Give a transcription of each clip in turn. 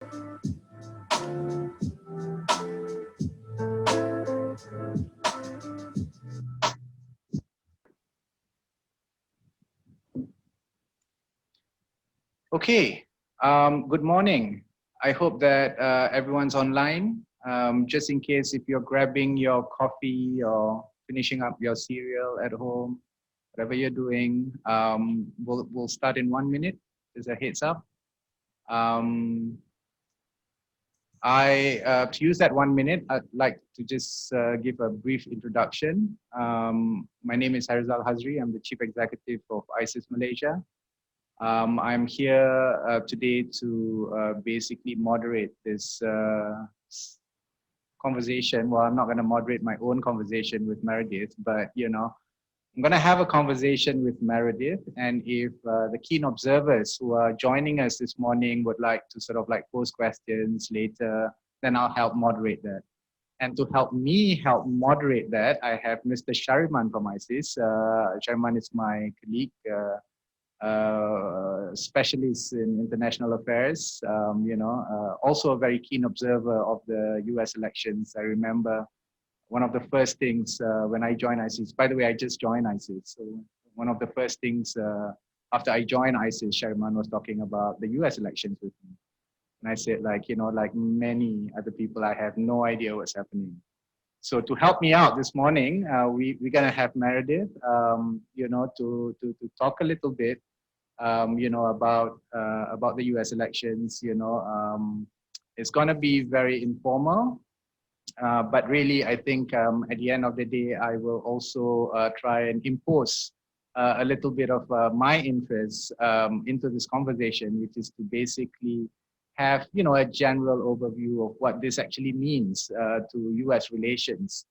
Okay, good morning. I hope that everyone's online. Just in case if you're grabbing your coffee or finishing up your cereal at home, whatever you're doing, we'll start in 1 minute. There's a heads up. To use that 1 minute, I'd like to just give a brief introduction. My name is Meredith L. I'm the Chief Executive of ISIS Malaysia. I'm here today to basically moderate this conversation. Well, I'm not going to moderate my own conversation with Meredith, but I'm going to have a conversation with Meredith, and if the keen observers who are joining us this morning would like to sort of like pose questions later, then I'll help moderate that. And to help me help moderate that, I have Mr. Shariman from ISIS. Shariman is my colleague, specialist in international affairs, also a very keen observer of the US elections. I remember one of the first things when I joined ISIS, by the way, I just joined ISIS. So one of the first things after I joined ISIS, Shariman was talking about the US elections with me. And I said, like many other people, I have no idea what's happening. So to help me out this morning, we're gonna have Meredith, to talk a little bit, about the US elections. It's gonna be very informal. But really, I think at the end of the day, I will also try and impose a little bit of my interest into this conversation, which is to basically have, a general overview of what this actually means to US relations,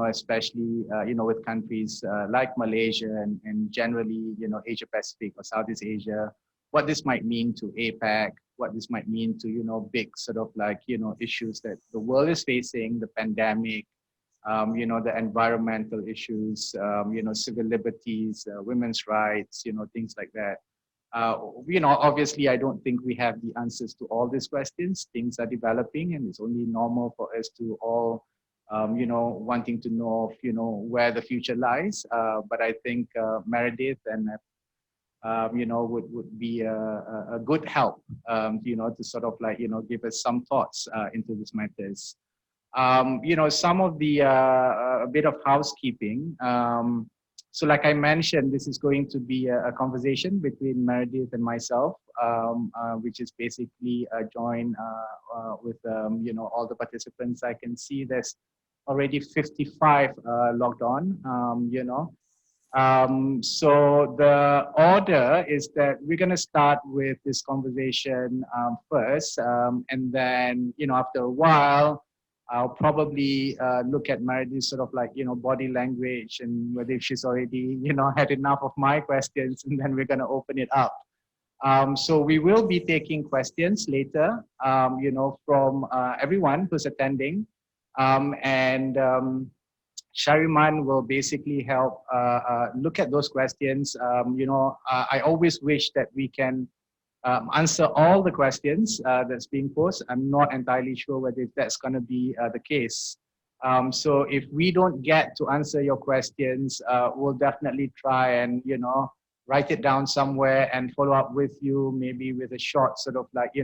especially, with countries like Malaysia and generally, Asia Pacific or Southeast Asia, what this might mean to APAC, what this might mean to, big sort of like, issues that the world is facing, the pandemic, the environmental issues, civil liberties, women's rights, things like that. Obviously, I don't think we have the answers to all these questions. Things are developing, and it's only normal for us to all, wanting to know, where the future lies. But I think Meredith and would be a good help, to sort of like, give us some thoughts into these matters. Some of the, a bit of housekeeping. So like I mentioned, this is going to be a conversation between Meredith and myself, which is basically joined with, all the participants. I can see there's already 55 logged on, So the order is that we're going to start with this conversation first, and then, after a while, I'll probably look at Meredith's sort of like, body language and whether she's already, had enough of my questions, and then we're going to open it up. So we will be taking questions later, from everyone who's attending. Shariman will basically help look at those questions. I always wish that we can answer all the questions that's being posed. I'm not entirely sure whether that's going to be the case. So if we don't get to answer your questions, we'll definitely try and, write it down somewhere and follow up with you, maybe with a short sort of like,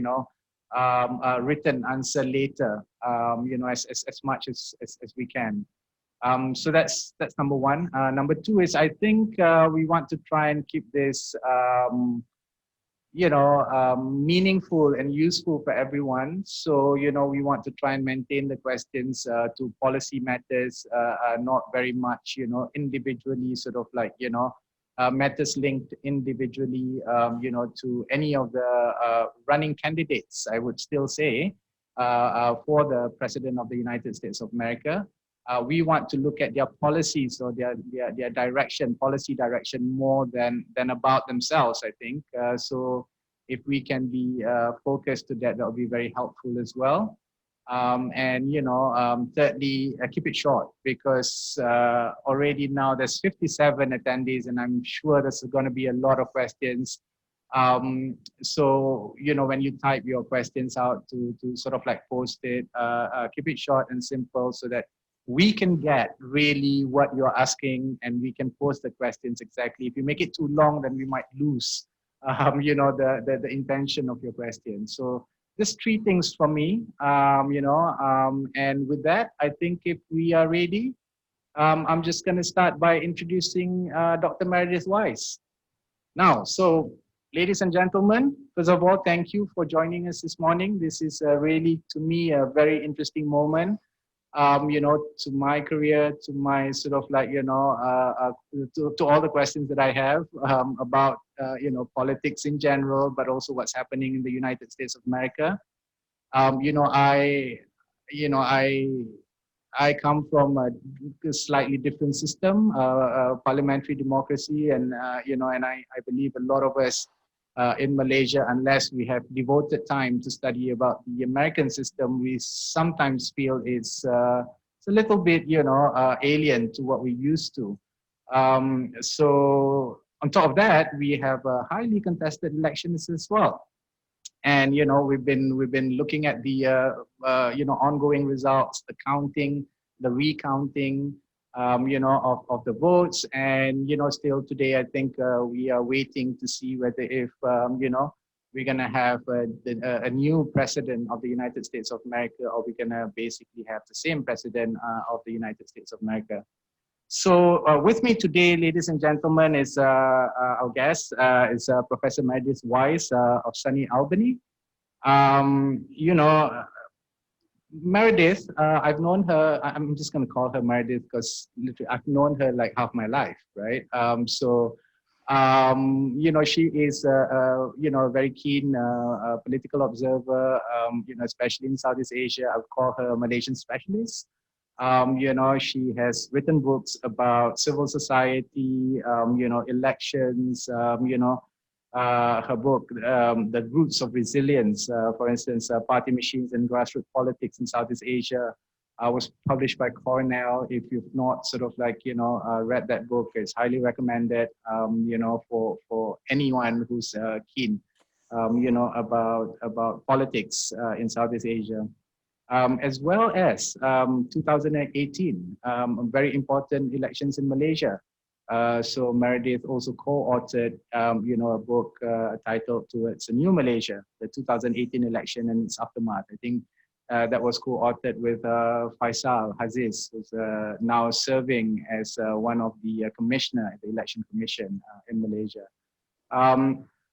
written answer later, as much as we can. So that's number one. Number two is I think we want to try and keep this, meaningful and useful for everyone. So, we want to try and maintain the questions to policy matters, not very much, individually sort of like, matters linked individually, to any of the running candidates, I would still say, for the President of the United States of America. We want to look at their policies or their direction, policy direction more than about themselves, I think. So if we can be focused to that, that will be very helpful as well. Thirdly, keep it short because already now there's 57 attendees and I'm sure there's going to be a lot of questions. So, you know, when you type your questions out to sort of like post it, keep it short and simple so that we can get really what you're asking and we can post the questions exactly. If you make it too long, then we might lose, you know, the intention of your question. So just three things from me, and with that, I think if we are ready, I'm just going to start by introducing Dr. Meredith Weiss. Now, so ladies and gentlemen, first of all, thank you for joining us this morning. This is really, to me, a very interesting moment, you know, to my career, to my sort of like, you know, to all the questions that I have about, you know, politics in general, but also what's happening in the United States of America. You know, you know, I come from a slightly different system, parliamentary democracy, and you know, and I believe a lot of us in Malaysia, unless we have devoted time to study about the American system, we sometimes feel it's a little bit, you know, alien to what we used to. So on top of that, we have highly contested elections as well. And you know, we've been looking at the you know, ongoing results, the counting, the recounting, you know, of the votes, and you know, still today, I think we are waiting to see whether if you know, we're gonna have a new president of the United States of America, or we're gonna basically have the same president of the United States of America. So with me today, ladies and gentlemen, is our guest, is Professor Meredith Weiss of SUNY Albany. You know, Meredith, I've known her, I'm just going to call her Meredith because literally I've known her like half my life, right? You know, she is, you know, a very keen political observer, you know, especially in Southeast Asia. I would call her a Malaysian specialist. You know, she has written books about civil society, you know, elections, you know, her book, The Roots of Resilience, for instance, Party Machines and Grassroots Politics in Southeast Asia, was published by Cornell. If you've not sort of like, you know, read that book, it's highly recommended, you know, for anyone who's keen, you know, about politics in Southeast Asia. As well as 2018, very important elections in Malaysia. So Meredith also co-authored, you know, a book titled "Towards a New Malaysia: The 2018 Election and Its Aftermath." I think that was co-authored with Faisal Haziz, who's now serving as one of the commissioner at the Election Commission in Malaysia.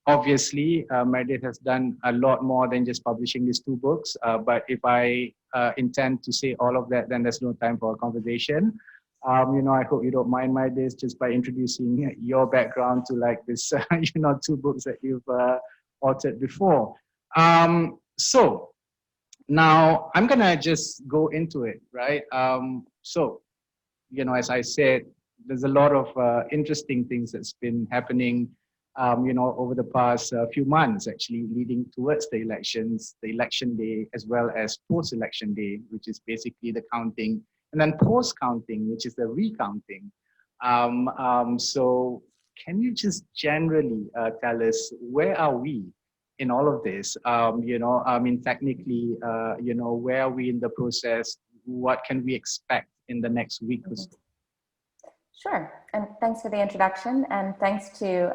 Obviously, Meredith has done a lot more than just publishing these two books. But if I intend to say all of that, then there's no time for a conversation. You know, I hope you don't mind, Meredith, just by introducing your background to like this, you know, two books that you've authored before. So now I'm gonna just go into it, right? So, you know, as I said, there's a lot of interesting things that's been happening, you know, over the past few months, actually leading towards the elections, the election day, as well as post-election day, which is basically the counting, and then post-counting, which is the recounting. So can you just generally tell us, where are we in all of this? You know, I mean, technically, you know, where are we in the process? What can we expect in the next week or so? Sure, and thanks for the introduction, and thanks to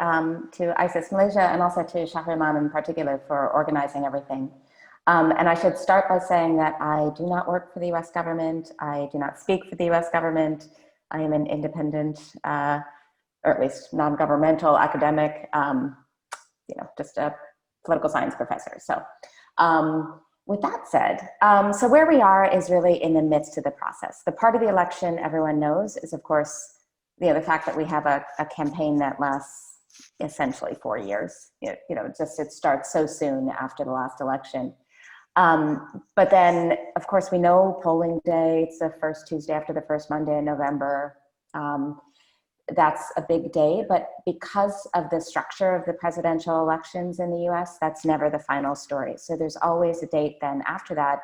ISIS Malaysia and also to Shahriman in particular for organizing everything. And I should start by saying that I do not work for the US government. I do not speak for the US government. I am an independent, or at least non-governmental academic, you know, just a political science professor. So with that said, so where we are is really in the midst of the process. The part of the election everyone knows is, of course, you know, the fact that we have a campaign that lasts essentially 4 years. You know, just it starts so soon after the last election. But then, of course, we know polling day, it's the first Tuesday after the first Monday in November. That's a big day, but because of the structure of the presidential elections in the US, that's never the final story. So there's always a date then after that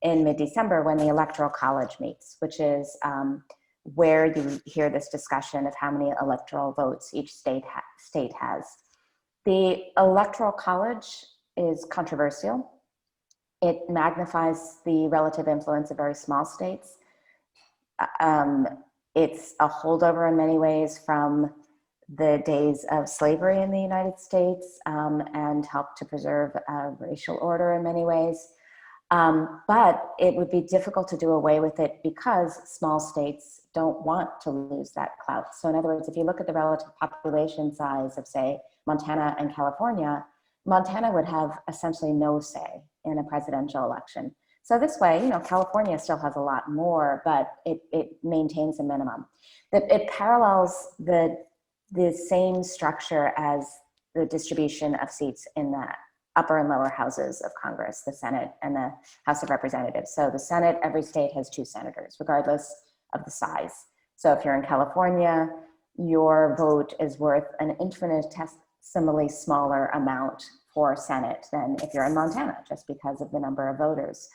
in mid-December when the Electoral College meets, which is where you hear this discussion of how many electoral votes each state has. The Electoral College is controversial. It magnifies the relative influence of very small states. It's a holdover in many ways from the days of slavery in the United States, and helped to preserve racial order in many ways. But it would be difficult to do away with it because small states don't want to lose that clout. So in other words, if you look at the relative population size of, say, Montana and California, Montana would have essentially no say in a presidential election. So this way, you know, California still has a lot more, but it maintains a minimum. It parallels the same structure as the distribution of seats in the upper and lower houses of Congress, the Senate and the House of Representatives. So the Senate, every state has 2 senators, regardless of the size. So if you're in California, your vote is worth an infinitesimally smaller amount for Senate than if you're in Montana, just because of the number of voters.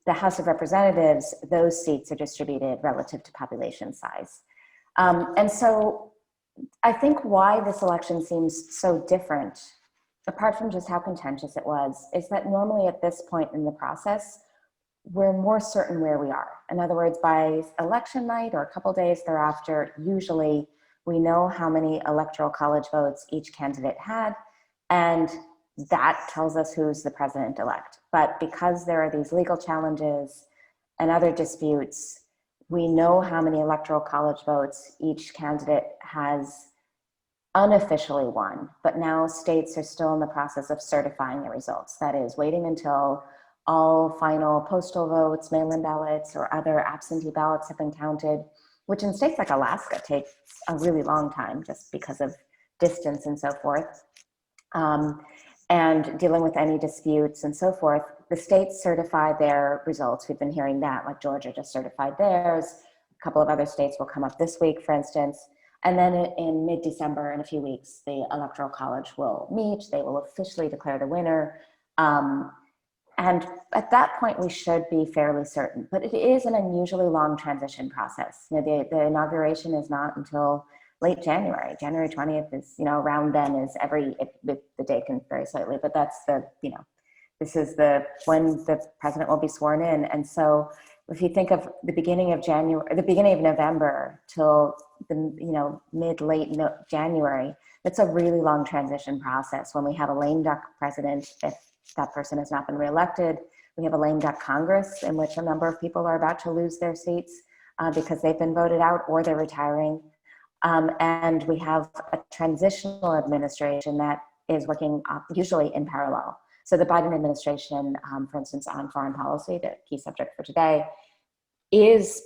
The House of Representatives, those seats are distributed relative to population size. And so I think why this election seems so different, apart from just how contentious it was, is that normally at this point in the process, we're more certain where we are. In other words, by election night or a couple days thereafter, usually we know how many electoral college votes each candidate had, and that tells us who's the president-elect. But because there are these legal challenges and other disputes, we know how many electoral college votes each candidate has unofficially won, but now states are still in the process of certifying the results. That is, waiting until all final postal votes, mail-in ballots, or other absentee ballots have been counted, which in states like Alaska takes a really long time just because of distance and so forth. And dealing with any disputes and so forth. The states certify their results. We've been hearing that, like Georgia just certified theirs. A couple of other states will come up this week, for instance. And then in mid-December, in a few weeks, the Electoral College will meet. They will officially declare the winner. And at that point, we should be fairly certain. But it is an unusually long transition process. You know, the inauguration is not until late January. January 20th is, you know, around then is the date can vary slightly, but that's the, you know, this is when the president will be sworn in. And so if you think of the beginning of November till the, you know, late January, it's a really long transition process when we have a lame duck president, if that person has not been reelected. We have a lame duck Congress in which a number of people are about to lose their seats because they've been voted out or they're retiring. And we have a transitional administration that is working usually in parallel. So the Biden administration, for instance, on foreign policy, the key subject for today, is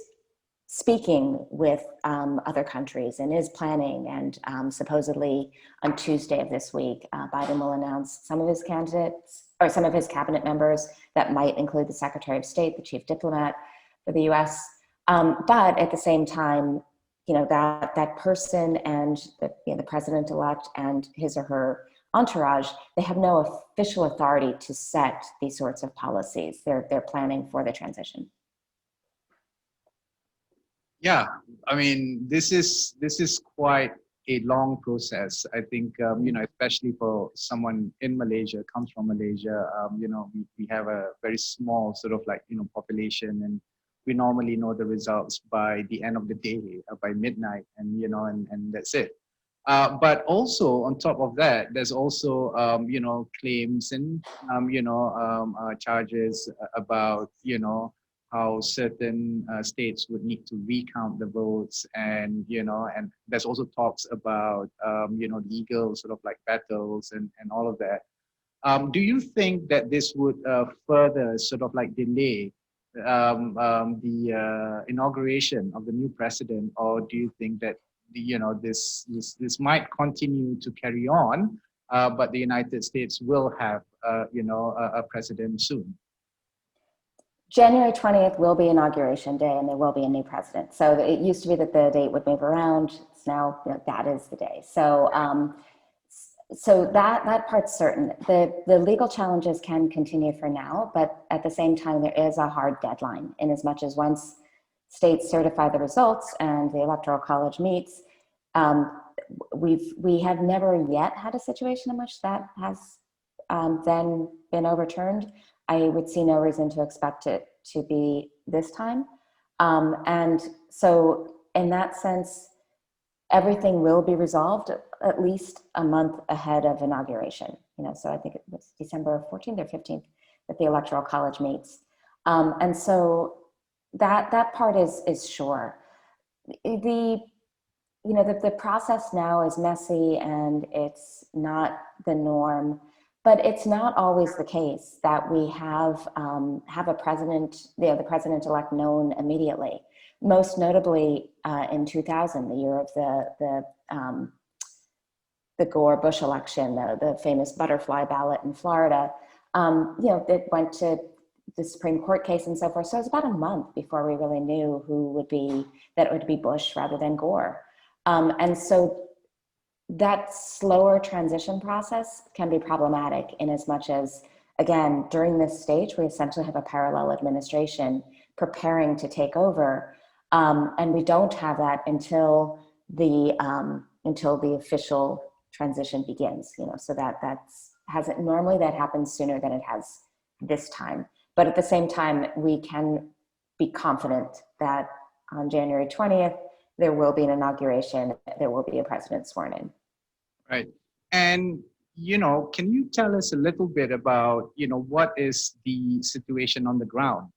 speaking with other countries and is planning. And supposedly on Tuesday of this week, Biden will announce some of his candidates or some of his cabinet members that might include the Secretary of State, the chief diplomat for the US. But at the same time, you know, that person and the president-elect and his or her entourage, they have no official authority to set these sorts of policies. They're planning for the transition. Yeah, I mean, this is quite a long process. I think, you know, especially for someone in Malaysia, comes from Malaysia, you know, we have a very small sort of like, you know, population, and we normally know the results by the end of the day, by midnight, and, you know, and that's it. But also on top of that, there's also, you know, claims and, you know, charges about, you know, how certain states would need to recount the votes, and, you know, and there's also talks about, you know, legal sort of like battles and all of that. Do you think that this would further sort of like delay the inauguration of the new president, or do you think that you know this might continue to carry on, but the United States will have you know a president soon? January 20th will be inauguration day, and there will be a new president. So it used to be that the date would move around. It's now, you know, that is the day. So so that part's certain. The legal challenges can continue for now, but at the same time, there is a hard deadline, in as much as once states certify the results and the Electoral College meets, we have never yet had a situation in which that has then been overturned. I would see no reason to expect it to be this time. And so in that sense, everything will be resolved at least a month ahead of inauguration. So I think it was December 14th or 15th that the Electoral College meets. And so that part is sure. The process now is messy and it's not the norm, but it's not always the case that we have a president, the president-elect known immediately. Most notably in 2000, the year of the Gore-Bush election, the famous butterfly ballot in Florida. It went to the Supreme Court case and so forth. So it was about a month before we really knew that it would be Bush rather than Gore. And so that slower transition process can be problematic in as much as, again, during this stage, we essentially have a parallel administration preparing to take over. And we don't have that until the official transition begins, so normally that happens sooner than it has this time. But at the same time, we can be confident that on January 20th, there will be an inauguration, there will be a president sworn in. Right. And, can you tell us a little bit about, what is the situation on the ground?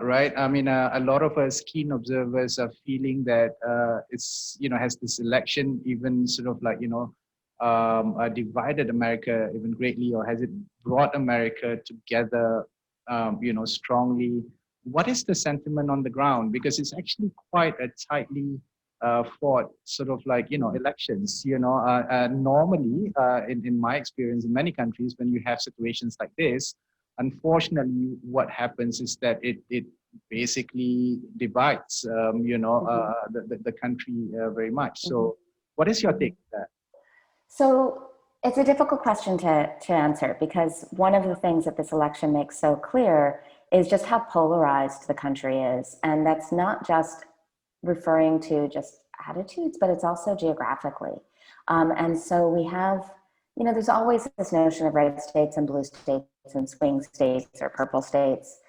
Right. I mean, a lot of us keen observers are feeling that has this election even sort of like, divided America even greatly, or has it brought America together, strongly? What is the sentiment on the ground? Because it's actually quite a tightly fought sort of like, elections, normally in my experience in many countries, when you have situations like this, unfortunately, what happens is that it basically divides, the country very much. So what is your take on that? So it's a difficult question to answer, because one of the things that this election makes so clear is just how polarized the country is. And that's not just referring to just attitudes, but it's also geographically. And so we have, there's always this notion of red states and blue states and swing states or purple states.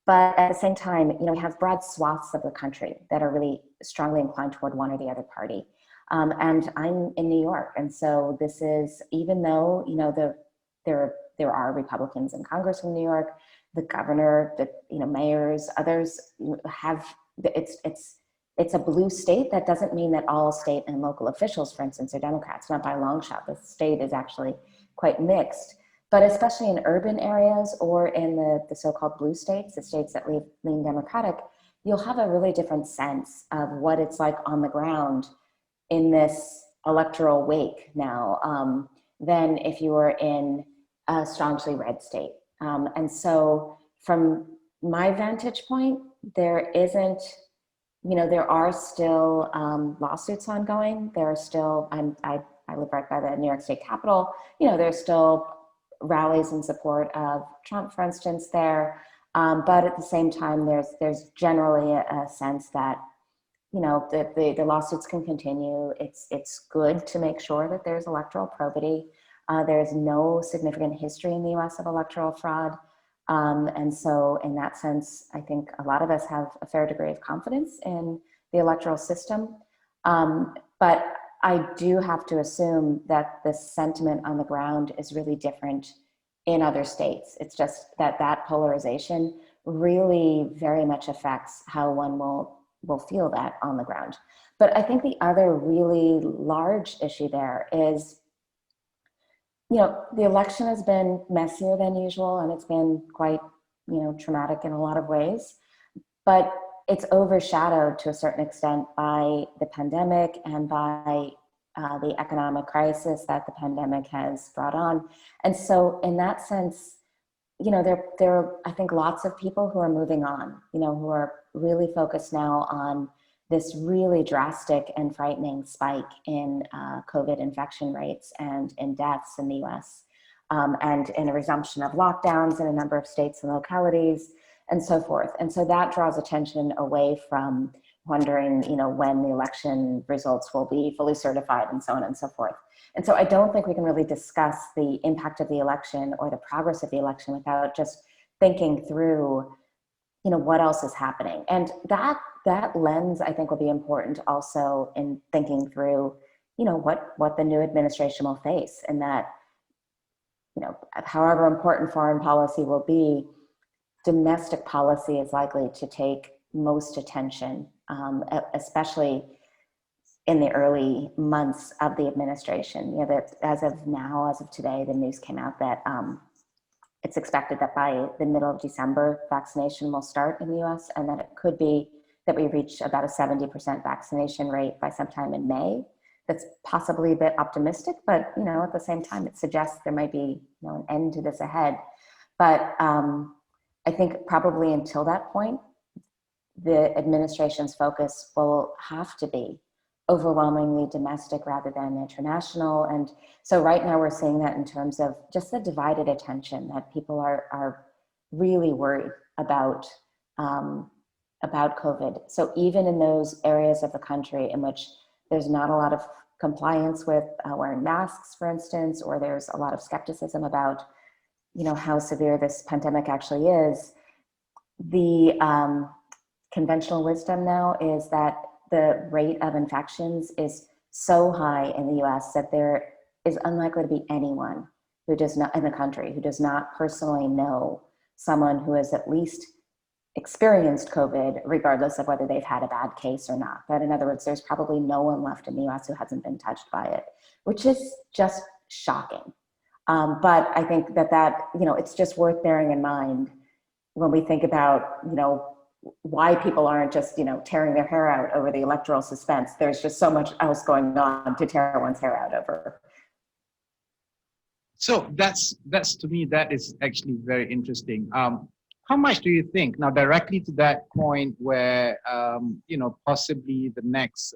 But at the same time, we have broad swaths of the country that are really strongly inclined toward one or the other party. And I'm in New York. And so this is, even though, there are Republicans in Congress in New York, the governor, the mayors, others have, it's a blue state. That doesn't mean that all state and local officials, for instance, are Democrats, not by a long shot. The state is actually quite mixed. But especially in urban areas or in the so-called blue states, the states that lean Democratic, you'll have a really different sense of what it's like on the ground in this electoral wake now than if you were in a strongly red state. And so from my vantage point, there isn't, there are still lawsuits ongoing. There are still, I live right by the New York State Capitol, there's still rallies in support of Trump, for instance, there. But at the same time, there's generally a sense that, the lawsuits can continue. It's good to make sure that there's electoral probity. There's no significant history in the US of electoral fraud. And so in that sense, I think a lot of us have a fair degree of confidence in the electoral system. But I do have to assume that the sentiment on the ground is really different in other states. It's just that polarization really very much affects how one will feel that on the ground. But I think the other really large issue there is, the election has been messier than usual, and it's been quite, traumatic in a lot of ways, but it's overshadowed to a certain extent by the pandemic and by the economic crisis that the pandemic has brought on. And so in that sense, there are, I think, lots of people who are moving on, who are really focused now on this really drastic and frightening spike in COVID infection rates and in deaths in the US, and in a resumption of lockdowns in a number of states and localities and so forth. And so that draws attention away from wondering, when the election results will be fully certified and so on and so forth. And so I don't think we can really discuss the impact of the election or the progress of the election without just thinking through, what else is happening. And that lens, I think, will be important also in thinking through, what the new administration will face, and that, however important foreign policy will be, domestic policy is likely to take most attention, especially in the early months of the administration. That as of today, the news came out that it's expected that by the middle of December, vaccination will start in the US, and that it could be that we reach about a 70% vaccination rate by sometime in May. That's possibly a bit optimistic, but at the same time, it suggests there might be an end to this ahead. But I think probably until that point, the administration's focus will have to be overwhelmingly domestic rather than international. And so right now we're seeing that in terms of just the divided attention, that people are really worried about COVID. So even in those areas of the country in which there's not a lot of compliance with wearing masks, for instance, or there's a lot of skepticism about how severe this pandemic actually is, the conventional wisdom now is that the rate of infections is so high in the US that there is unlikely to be anyone who does not, in the country, who does not personally know someone who has at least experienced COVID, regardless of whether they've had a bad case or not. But in other words, there's probably no one left in the US who hasn't been touched by it, which is just shocking. But I think that it's just worth bearing in mind when we think about, why people aren't just, tearing their hair out over the electoral suspense. There's just so much else going on to tear one's hair out over. So that's to me, that is actually very interesting. How much do you think, now directly to that point where, possibly the next,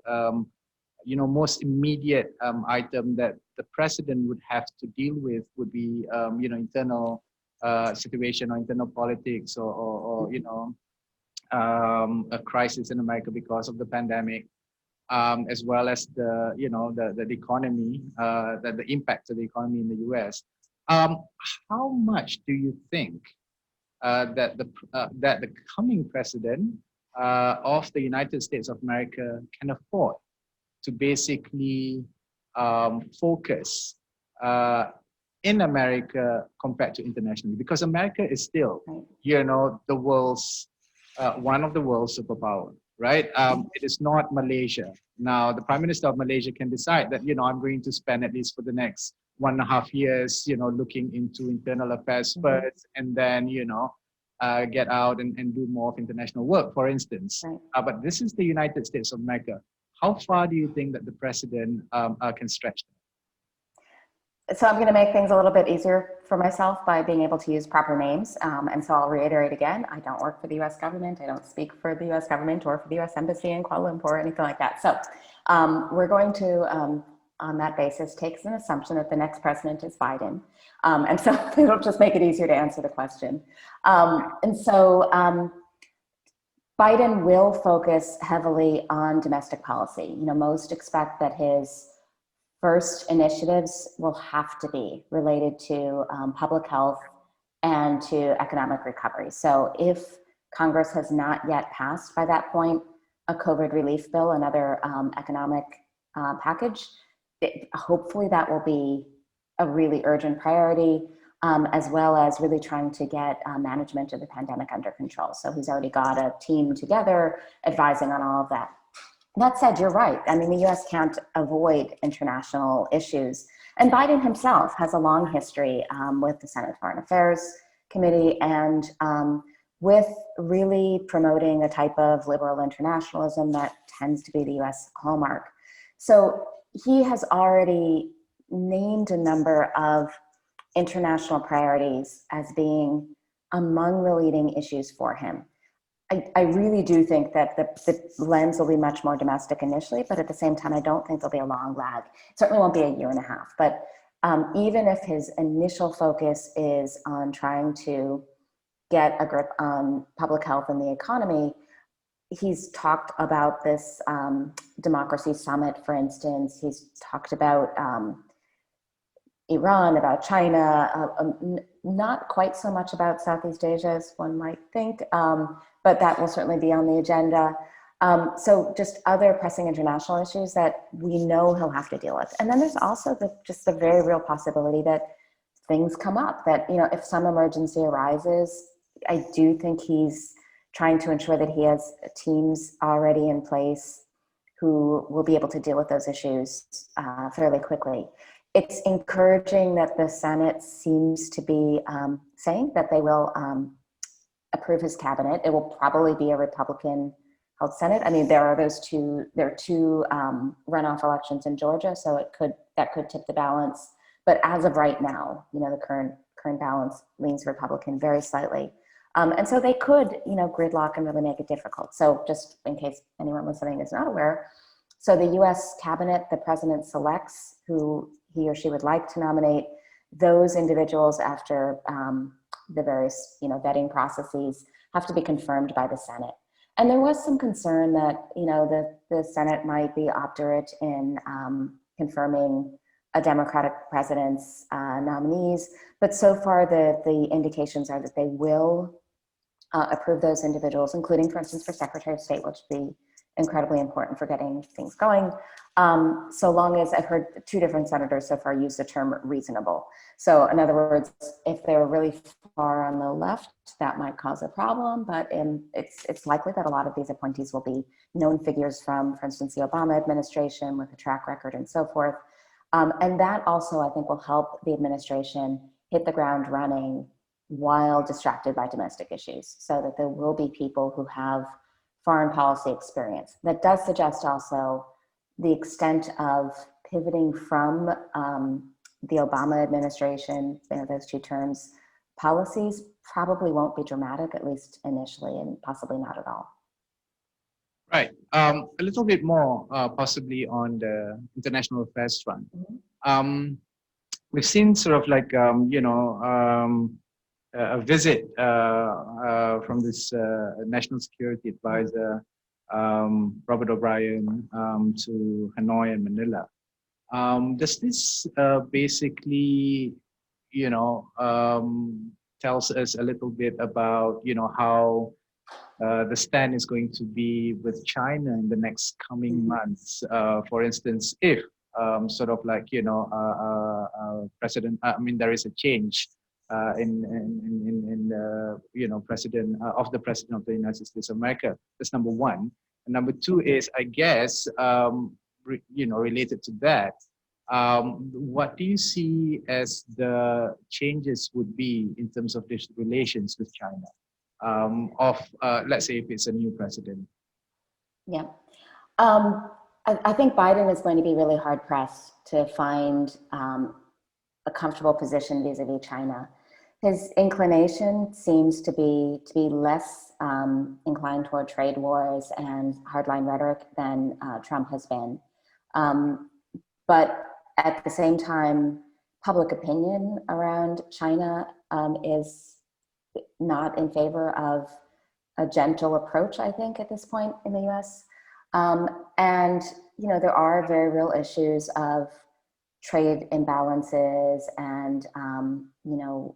most immediate item that the president would have to deal with would be, internal situation or internal politics or a crisis in America because of the pandemic, as well as the economy, the impact of the economy in the US. How much do you think that the coming president of the United States of America can afford to basically focus in America compared to internationally? Because America is still, the world's one of the world's superpower, right? It is not Malaysia. Now, the Prime Minister of Malaysia can decide that, I'm going to spend at least for the next 1.5 years, looking into internal affairs first, and then, get out and do more of international work, for instance. Right. But this is the United States of America. How far do you think that the president can stretch that? So I'm going to make things a little bit easier for myself by being able to use proper names. And so I'll reiterate again, I don't work for the US government. I don't speak for the US government or for the US Embassy in Kuala Lumpur or anything like that. So we're going to, on that basis, take as an assumption that the next president is Biden. And so it'll just make it easier to answer the question. Biden will focus heavily on domestic policy. Most expect that his first initiatives will have to be related to public health and to economic recovery. So if Congress has not yet passed by that point a COVID relief bill, another economic package, hopefully that will be a really urgent priority, as well as really trying to get management of the pandemic under control. So he's already got a team together advising on all of that. That said, you're right. I mean, the US can't avoid international issues. And Biden himself has a long history with the Senate Foreign Affairs Committee and with really promoting a type of liberal internationalism that tends to be the US hallmark. So he has already named a number of international priorities as being among the leading issues for him. I really do think that the lens will be much more domestic initially, but at the same time, I don't think there'll be a long lag. It certainly won't be a year and a half, but even if his initial focus is on trying to get a grip on public health and the economy, he's talked about this democracy summit, for instance. He's talked about Iran, about China, not quite so much about Southeast Asia as one might think, but that will certainly be on the agenda. So just other pressing international issues that we know he'll have to deal with. And then there's also just the very real possibility that things come up, that, you know, if some emergency arises, I do think he's trying to ensure that he has teams already in place who will be able to deal with those issues fairly quickly. It's encouraging that the Senate seems to be saying that they will approve his cabinet. It will probably be a Republican-held Senate. I mean, there are two runoff elections in Georgia, so that could tip the balance. But as of right now, you know, the current balance leans Republican very slightly. And so they could, you know, gridlock and really make it difficult. So just in case anyone listening is not aware, so the US cabinet, the president selects who he or she would like to nominate. Those individuals, after the various, you know, vetting processes, have to be confirmed by the Senate. And there was some concern that, you know, the Senate might be obdurate in confirming a Democratic president's nominees. But so far, the indications are that they will approve those individuals, including, for instance, for Secretary of State, which would be incredibly important for getting things going. So long as, I've heard two different senators so far use the term reasonable. So in other words, if they're really far on the left, that might cause a problem, but it's likely that a lot of these appointees will be known figures from, for instance, the Obama administration with a track record and so forth. And that also, I think, will help the administration hit the ground running while distracted by domestic issues, so that there will be people who have foreign policy experience. That does suggest also the extent of pivoting from the Obama administration, you know, those two terms, policies probably won't be dramatic, at least initially, and possibly not at all. Right. A little bit more possibly on the international affairs front. We've seen sort of like, you know, a visit from this national security advisor, Robert O'Brien, to Hanoi and Manila. Does this basically, you know, tells us a little bit about, you know, how the stand is going to be with China in the next coming months? For instance, if sort of like, you know, president, I mean, there is a change in you know, president of the president of the United States of America. That's number one. And number two is, I guess, you know, related to that, what do you see as the changes would be in terms of these relations with China? Let's say if it's a new president. Yeah. I think Biden is going to be really hard pressed to find a comfortable position vis-a-vis China. His inclination seems to be less inclined toward trade wars and hardline rhetoric than Trump has been. But at the same time, public opinion around China is not in favor of a gentle approach, I think, at this point in the US. And, you know, there are very real issues of trade imbalances and, you know,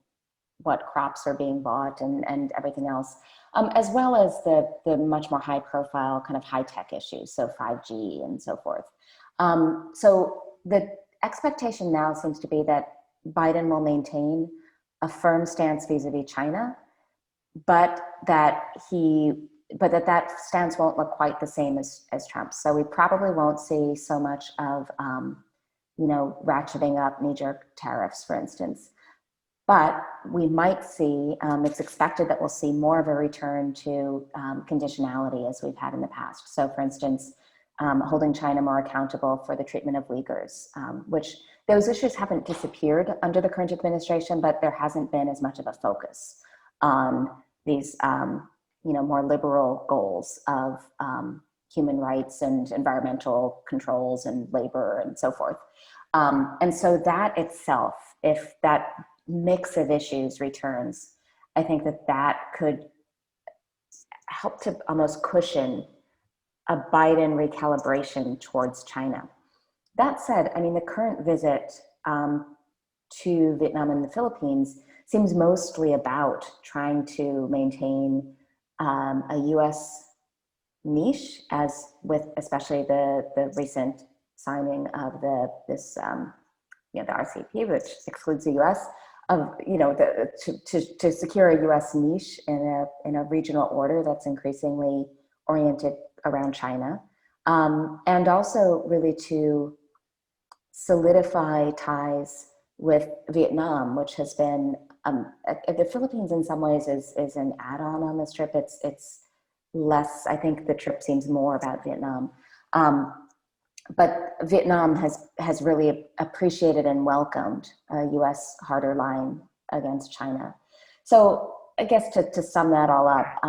what crops are being bought and everything else, as well as the much more high profile kind of high tech issues, so 5G and so forth. So the expectation now seems to be that Biden will maintain a firm stance vis-a-vis China, but that stance won't look quite the same as Trump's. So we probably won't see so much of, you know, ratcheting up knee-jerk tariffs, for instance. But we might see, it's expected that we'll see more of a return to conditionality as we've had in the past. So for instance, holding China more accountable for the treatment of Uyghurs, which those issues haven't disappeared under the current administration, but there hasn't been as much of a focus on these, you know, more liberal goals of human rights and environmental controls and labor and so forth. And so that itself, if that mix of issues returns, I think that could help to almost cushion a Biden recalibration towards China. That said, I mean, the current visit to Vietnam and the Philippines seems mostly about trying to maintain a U.S. niche, as with especially the recent signing of the RCEP, which excludes the U.S. to secure a U.S. niche in a regional order that's increasingly oriented around China, and also really to solidify ties with Vietnam, which has been the Philippines in some ways is an add-on on this trip. It's less. I think the trip seems more about Vietnam. But Vietnam has really appreciated and welcomed a U.S. harder line against China. So I guess to sum that all up,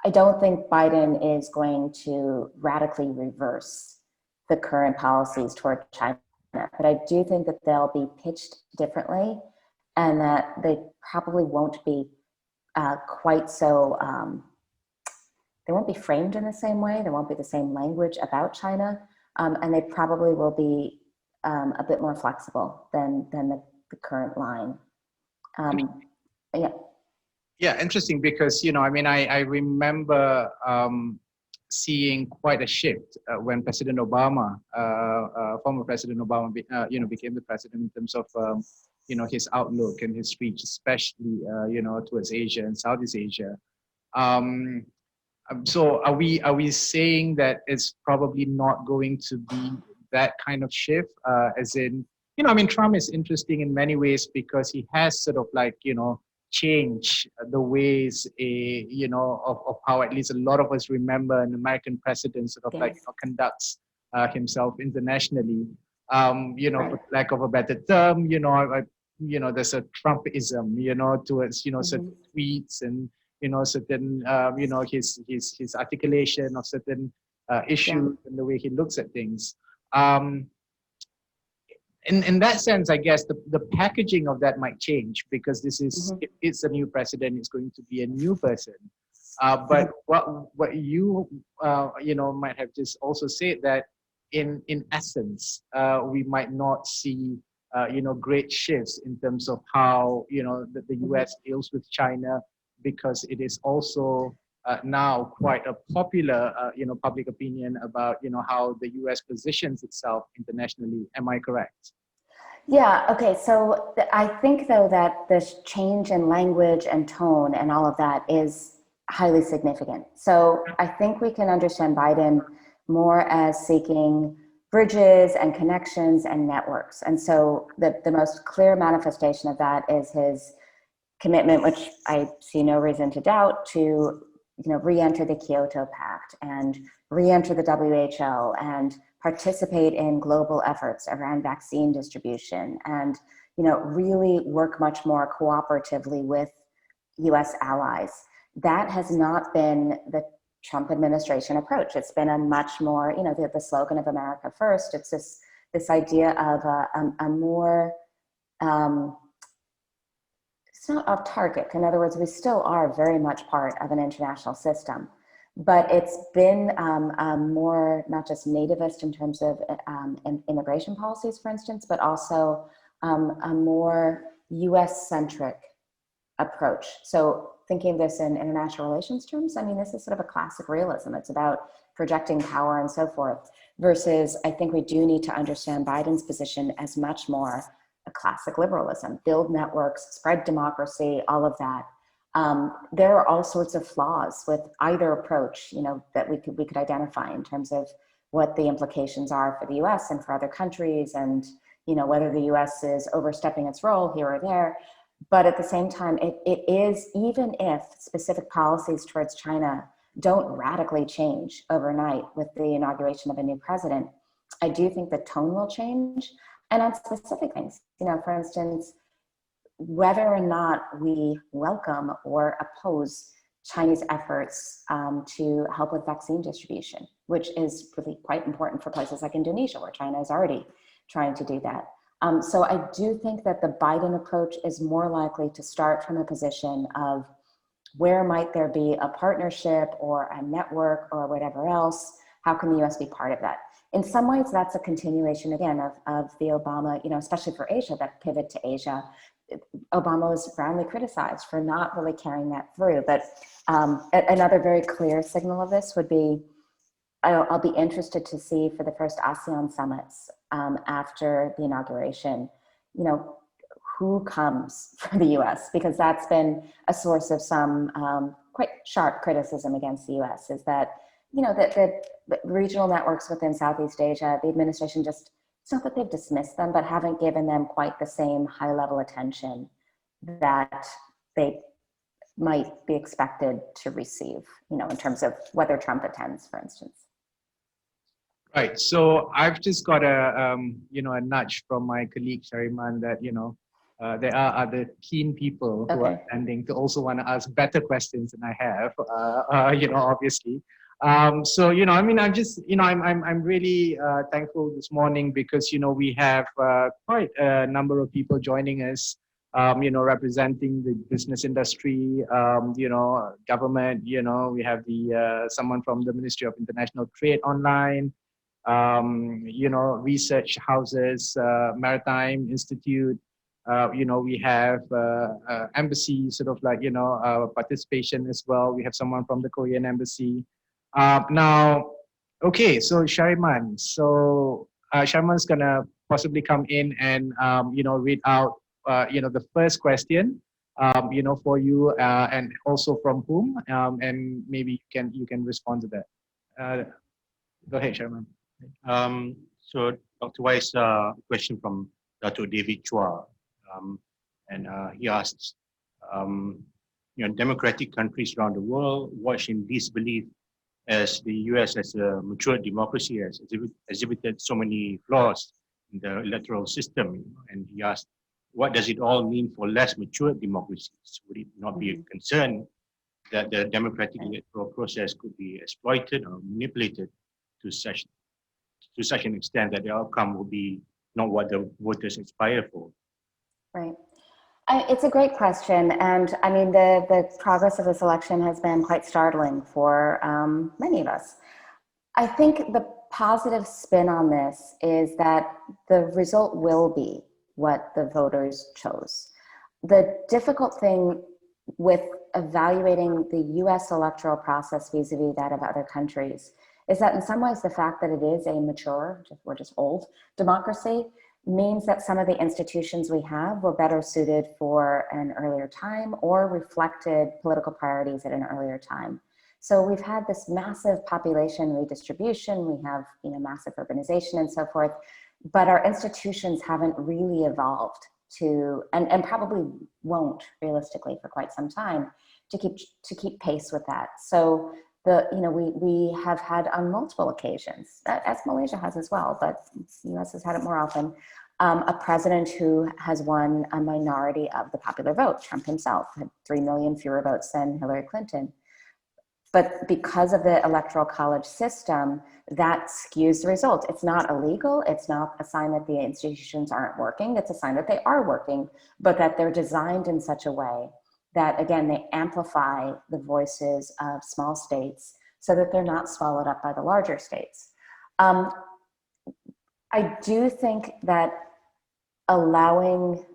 I don't think Biden is going to radically reverse the current policies toward China, but I do think that they'll be pitched differently, and that they probably won't be quite so, they won't be framed in the same way, there won't be the same language about China, and they probably will be a bit more flexible than the current line. Yeah. Yeah, interesting, because, I mean, I remember seeing quite a shift when President Obama, former President Obama, became the president in terms of, his outlook and his speech, especially, towards Asia and Southeast Asia. So are we saying that it's probably not going to be that kind of shift, as in, I mean, Trump is interesting in many ways because he has sort of like, change the ways of how at least a lot of us remember an American president sort of like conducts himself internationally. For lack of a better term, there's a Trumpism, towards certain tweets and certain his articulation of certain issues and the way he looks at things. In that sense, I guess the packaging of that might change, because this is, if it's a new president, it's going to be a new person. But what you might have just also said that in essence, we might not see great shifts in terms of how the US deals with China, because it is also now quite a popular public opinion about how the US positions itself internationally. Am I correct? Yeah, okay, so I think though that this change in language and tone and all of that is highly significant. So I think we can understand Biden more as seeking bridges and connections and networks. And so the most clear manifestation of that is his commitment, which I see no reason to doubt, to re-enter the Kyoto Pact and re-enter the WHO and participate in global efforts around vaccine distribution, and really work much more cooperatively with US allies. That has not been the Trump administration approach. It's been a much more, the slogan of America First. It's this idea of a more, it's not off target. In other words, we still are very much part of an international system, but it's been more not just nativist in terms of immigration policies, for instance, but also a more US-centric approach. So thinking of this in international relations terms, I mean, this is sort of a classic realism. It's about projecting power and so forth, versus I think we do need to understand Biden's position as much more a classic liberalism, build networks, spread democracy, all of that. There are all sorts of flaws with either approach, that we could identify in terms of what the implications are for the US and for other countries, and whether the US is overstepping its role here or there. But at the same time, it is, even if specific policies towards China don't radically change overnight with the inauguration of a new president, I do think the tone will change. And on specific things, for instance, whether or not we welcome or oppose Chinese efforts to help with vaccine distribution, which is really quite important for places like Indonesia, where China is already trying to do that. So I do think that the Biden approach is more likely to start from a position of where might there be a partnership or a network or whatever else? How can the US be part of that? In some ways, that's a continuation, again, of the Obama, especially for Asia, that pivot to Asia. Obama was roundly criticized for not really carrying that through. But another very clear signal of this would be, I'll be interested to see for the first ASEAN summits after the inauguration, who comes for the US, because that's been a source of some quite sharp criticism against the US, is that, that the regional networks within Southeast Asia, the administration just, it's not that they've dismissed them, but haven't given them quite the same high level attention that they might be expected to receive, in terms of whether Trump attends, for instance. Right. So I've just got a nudge from my colleague Shariman that there are other keen people who are attending to also want to ask better questions than I have. Obviously. So I'm just I'm really thankful this morning because we have quite a number of people joining us. Representing the business industry, government. We have someone from the Ministry of International Trade online. Research houses, Maritime Institute. We have embassy sort of like, participation as well. We have someone from the Korean embassy. Now, okay, so Shariman. So Shariman's gonna possibly come in and, read out, the first question, for you and also from whom, and maybe you can respond to that. Go ahead, Shariman. So Dr. Weiss, question from Dr. David Chua, and he asks, democratic countries around the world watch in disbelief as the US as a mature democracy has exhibited so many flaws in the electoral system. And he asked, what does it all mean for less mature democracies? Would it not be a concern that the democratic electoral process could be exploited or manipulated to such an extent that the outcome will be not what the voters aspire for? Right. It's a great question. And I mean, the progress of this election has been quite startling for many of us. I think the positive spin on this is that the result will be what the voters chose. The difficult thing with evaluating the US electoral process vis-a-vis that of other countries is that in some ways the fact that it is a mature, or just old democracy means that some of the institutions we have were better suited for an earlier time or reflected political priorities at an earlier time. So we've had this massive population redistribution, we have massive urbanization and so forth, but our institutions haven't really evolved to, and probably won't realistically for quite some time, to keep pace with that. So we have had on multiple occasions, as Malaysia has as well, but the US has had it more often, a president who has won a minority of the popular vote. Trump himself had 3 million fewer votes than Hillary Clinton. But because of the electoral college system, that skews the result. It's not illegal. It's not a sign that the institutions aren't working. It's a sign that they are working, but that they're designed in such a way that, again, they amplify the voices of small states so that they're not swallowed up by the larger states. I do think that allowing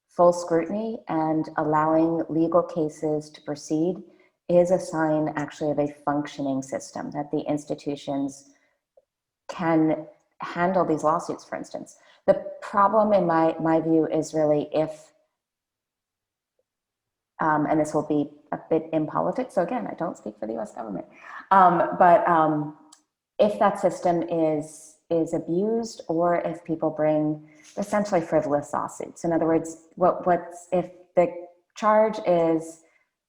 full scrutiny and allowing legal cases to proceed is a sign actually of a functioning system, that the institutions can handle these lawsuits, for instance. The problem in my view is really if, and this will be a bit in politics, so again, I don't speak for the US government, but if that system is abused or if people bring essentially frivolous lawsuits. In other words, if the charge is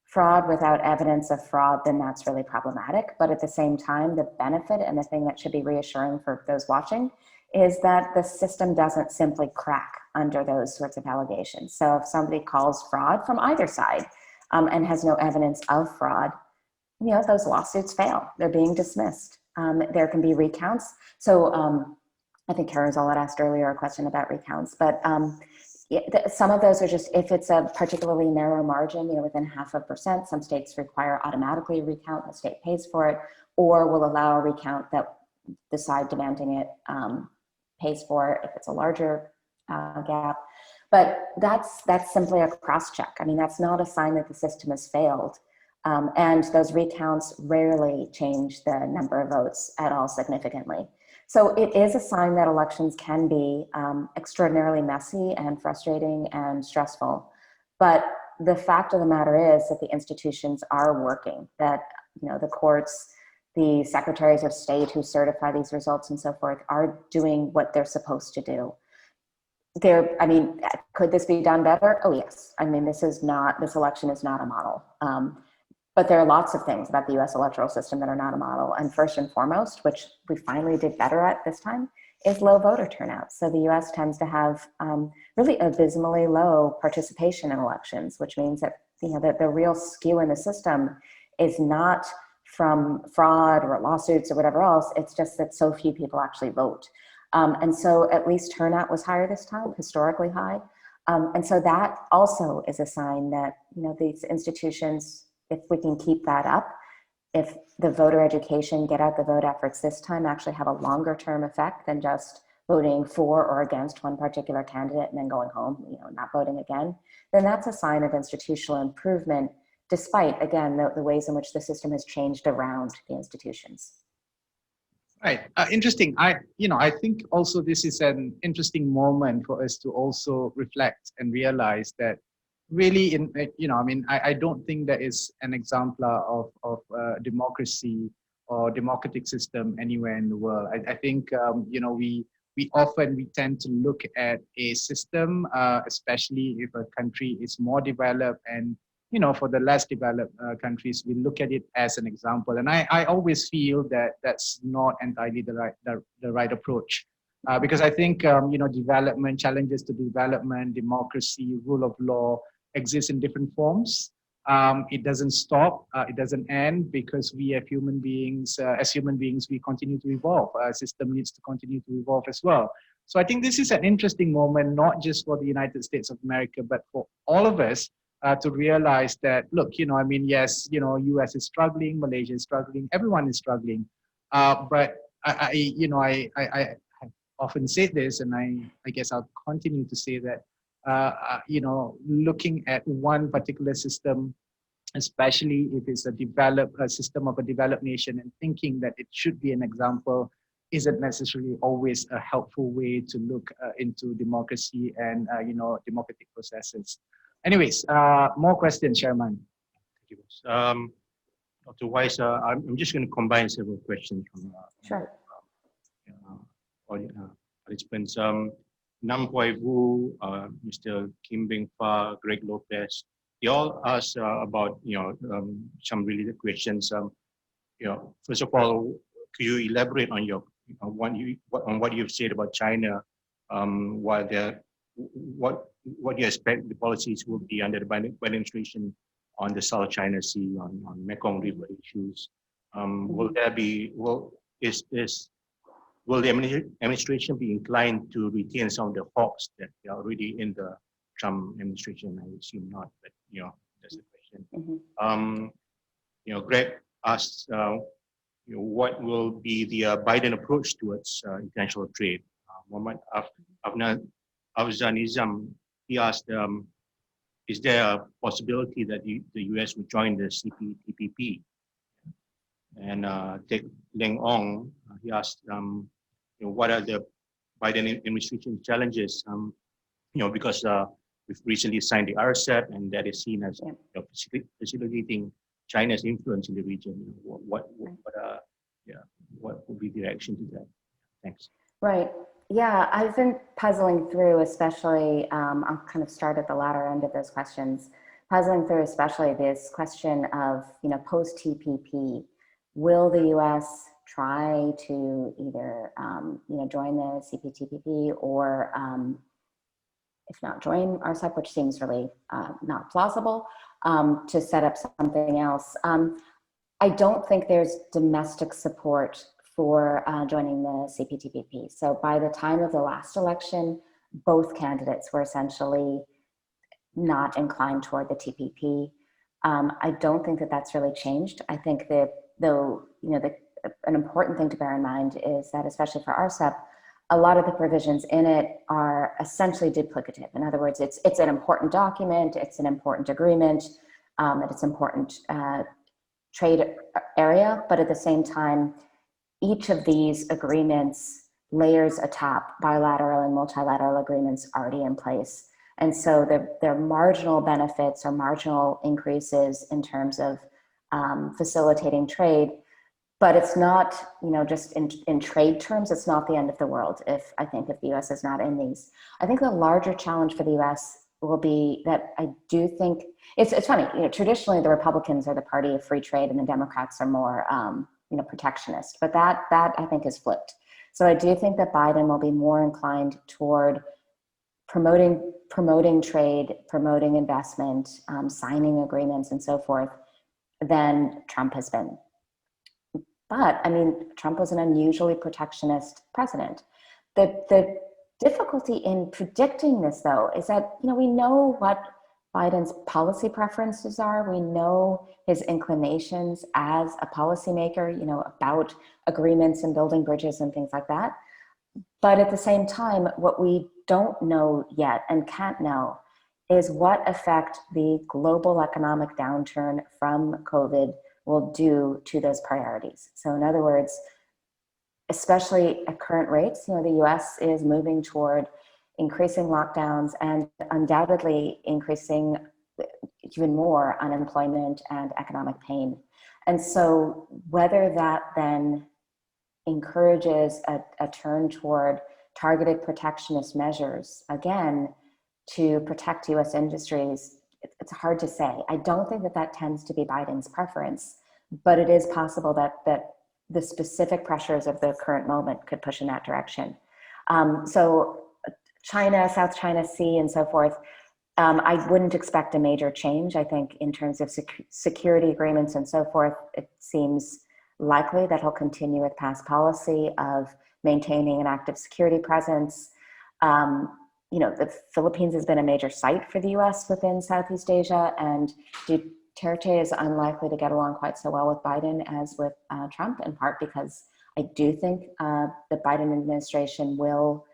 fraud without evidence of fraud, then that's really problematic. But at the same time, the benefit and the thing that should be reassuring for those watching is that the system doesn't simply crack under those sorts of allegations. So if somebody calls fraud from either side and has no evidence of fraud, those lawsuits fail. They're being dismissed. There can be recounts. So I think Karen Zoll had asked earlier a question about recounts, but some of those are just, if it's a particularly narrow margin, within 0.5%, some states require automatically recount, the state pays for it, or will allow a recount that the side demanding it pays for it if it's a larger gap. But that's simply a cross-check. I mean, that's not a sign that the system has failed. And those recounts rarely change the number of votes at all significantly. So it is a sign that elections can be extraordinarily messy and frustrating and stressful. But the fact of the matter is that the institutions are working, that the courts, the secretaries of state who certify these results and so forth are doing what they're supposed to do. I mean, could this be done better? Oh, yes. I mean, this election is not a model. But there are lots of things about the US electoral system that are not a model. And first and foremost, which we finally did better at this time, is low voter turnout. So the US tends to have really abysmally low participation in elections, which means that, that the real skew in the system is not from fraud or lawsuits or whatever else. It's just that so few people actually vote. And so at least turnout was higher this time, historically high. And so that also is a sign that, these institutions, if we can keep that up, if the voter education, get out the vote efforts this time actually have a longer term effect than just voting for or against one particular candidate and then going home, not voting again, then that's a sign of institutional improvement, despite, again, the ways in which the system has changed around the institutions. Right. Interesting. I think also this is an interesting moment for us to also reflect and realize that really, I don't think there is an exemplar of democracy or democratic system anywhere in the world. I think, we tend to look at a system, especially if a country is more developed, and, for the less developed countries, we look at it as an example. And I always feel that that's not entirely the right approach. Because I think, development, challenges to development, democracy, rule of law, exists in different forms. It doesn't stop, it doesn't end, because we as human beings, we continue to evolve. Our system needs to continue to evolve as well. So I think this is an interesting moment, not just for the United States of America, but for all of us to realize that, look, yes, US is struggling, Malaysia is struggling, everyone is struggling. But I often say this, and I guess I'll continue to say that, looking at one particular system, especially if it's a system of a developed nation, and thinking that it should be an example, isn't necessarily always a helpful way to look into democracy and, democratic processes. Anyways, more questions, Chairman. Thank you. Dr. Weiss, I'm just going to combine several questions from Sure. Participants. Nam Poi Vu, Mr. Kim Beng Fa, Greg Lopez, they all asked about some related questions. First of all, could you elaborate on what you've said about China? What you expect the policies will be under the Biden administration on the South China Sea, on Mekong River issues? Will the administration be inclined to retain some of the hawks that are already in the Trump administration? I assume not, but that's the question. Mm-hmm. Greg asks, what will be the Biden approach towards international trade? Muhammad Afzanizam, he asked, is there a possibility that the US would join the CPTPP? And Tek Leng Ong, he asked, what are the Biden administration challenges? Because we've recently signed the RCEP, and that is seen as facilitating China's influence in the region. What would be the reaction to that? Thanks. Right. Yeah, I've been puzzling through, especially, I'll kind of start at the latter end of those questions, puzzling through especially this question of, post-TPP, will the US try to either, join the CPTPP or, if not join RCEP, which seems really not plausible, to set up something else. I don't think there's domestic support for joining the CPTPP. So by the time of the last election, both candidates were essentially not inclined toward the TPP. I don't think that that's really changed. I think that though, an important thing to bear in mind is that, especially for RCEP, a lot of the provisions in it are essentially duplicative. In other words, it's an important document, it's an important agreement, and it's important trade area, but at the same time, each of these agreements layers atop bilateral and multilateral agreements already in place. And so there are marginal benefits or marginal increases in terms of facilitating trade, but it's not, just in trade terms, it's not the end of the world if the US is not in these. I think the larger challenge for the US will be that I do think, it's funny, traditionally the Republicans are the party of free trade and the Democrats are more, protectionist, but that I think is flipped. So I do think that Biden will be more inclined toward promoting trade, promoting investment, signing agreements and so forth than Trump has been. But Trump was an unusually protectionist president. The difficulty in predicting this, though, is that we know what Biden's policy preferences are. We know his inclinations as a policymaker, about agreements and building bridges and things like that. But at the same time, what we don't know yet and can't know is what effect the global economic downturn from COVID will do to those priorities. So in other words, especially at current rates, the US is moving toward increasing lockdowns and undoubtedly increasing even more unemployment and economic pain. And so whether that then encourages a turn toward targeted protectionist measures, again, to protect US industries, it's hard to say. I don't think that tends to be Biden's preference, but it is possible that the specific pressures of the current moment could push in that direction. So China, South China Sea and so forth, I wouldn't expect a major change. I think in terms of security agreements and so forth, it seems likely that he'll continue with past policy of maintaining an active security presence. The Philippines has been a major site for the US within Southeast Asia, and Duterte is unlikely to get along quite so well with Biden as with Trump, in part because I do think the Biden administration will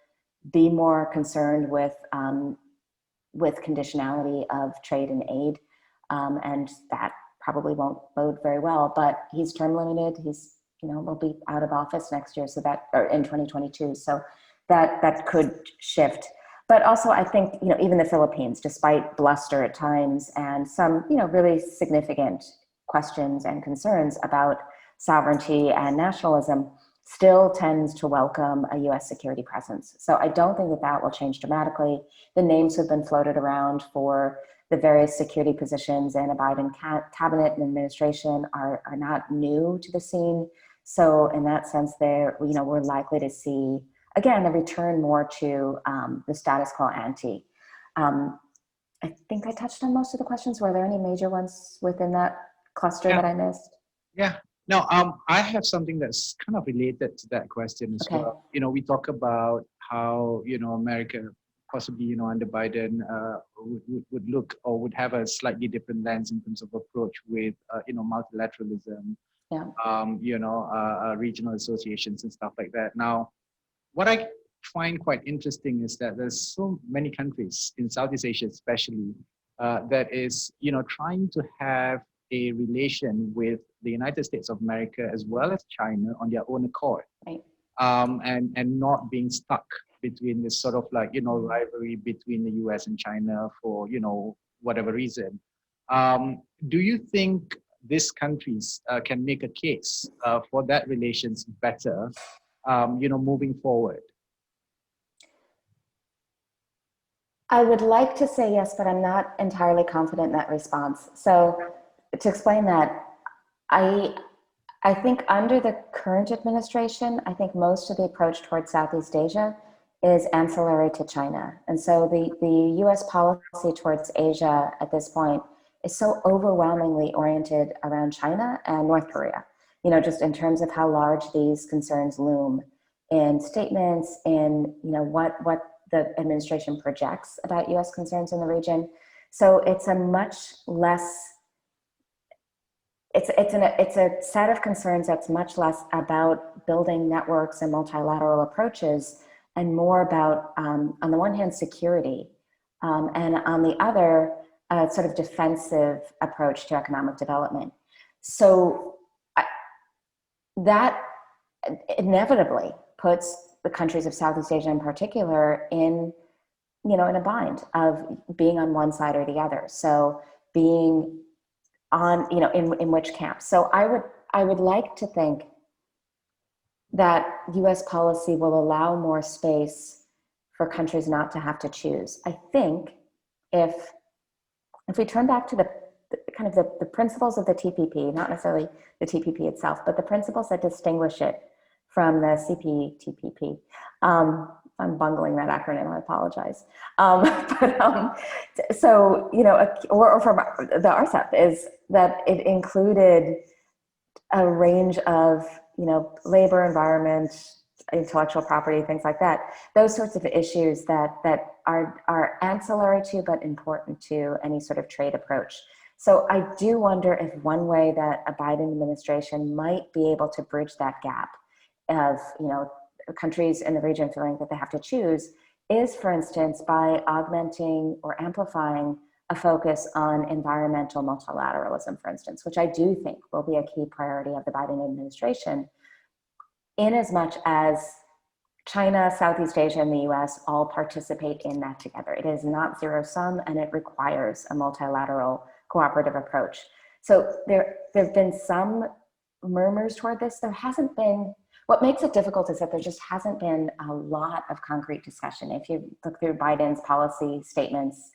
be more concerned with conditionality of trade and aid, and that probably won't bode very well. But he's term limited. He's will be out of office next year, so that, or in 2022. So that could shift. But also, I think even the Philippines, despite bluster at times and some really significant questions and concerns about sovereignty and nationalism, still tends to welcome a U.S. security presence. So I don't think that will change dramatically. The names have been floated around for the various security positions in a Biden cabinet and administration are not new to the scene. So in that sense, we're likely to see, again, a return more to the status quo ante. I think I touched on most of the questions. Were there any major ones within that cluster that I missed? Yeah. No, I have something that's kind of related to that question as well. We talk about how, America possibly, under Biden would look or would have a slightly different lens in terms of approach with, multilateralism, regional associations and stuff like that. Now, what I find quite interesting is that there's so many countries in Southeast Asia, especially, that is, trying to have a relation with the United States of America as well as China on their own accord, right. And not being stuck between this sort of rivalry between the US and China for, whatever reason. Do you think these countries can make a case for that relations better, moving forward? I would like to say yes, but I'm not entirely confident in that response. So to explain that, I think under the current administration, I think most of the approach towards Southeast Asia is ancillary to China. And so the US policy towards Asia at this point is so overwhelmingly oriented around China and North Korea, just in terms of how large these concerns loom in statements, in what the administration projects about US concerns in the region. So it's a much less, it's a set of concerns that's much less about building networks and multilateral approaches and more about, on the one hand, security, and on the other, a sort of defensive approach to economic development. So that inevitably puts the countries of Southeast Asia in particular in, in a bind of being on one side or the other. So being on, in which camp. So I would like to think that US policy will allow more space for countries not to have to choose. I think if we turn back to the kind of the principles of the TPP, not necessarily the TPP itself, but the principles that distinguish it from the CPTPP. I'm bungling that acronym, I apologize. So, or from the RCEP is that it included a range of, labor, environment, intellectual property, things like that. Those sorts of issues that are ancillary to, but important to any sort of trade approach. So I do wonder if one way that a Biden administration might be able to bridge that gap of, countries in the region feeling that they have to choose is, for instance, by augmenting or amplifying a focus on environmental multilateralism, for instance, which I do think will be a key priority of the Biden administration, in as much as China, Southeast Asia, and the US all participate in that together. It is not zero sum, and it requires a multilateral cooperative approach. So there have been some murmurs toward this. There hasn't been, what makes it difficult is that there just hasn't been a lot of concrete discussion. If you look through Biden's policy statements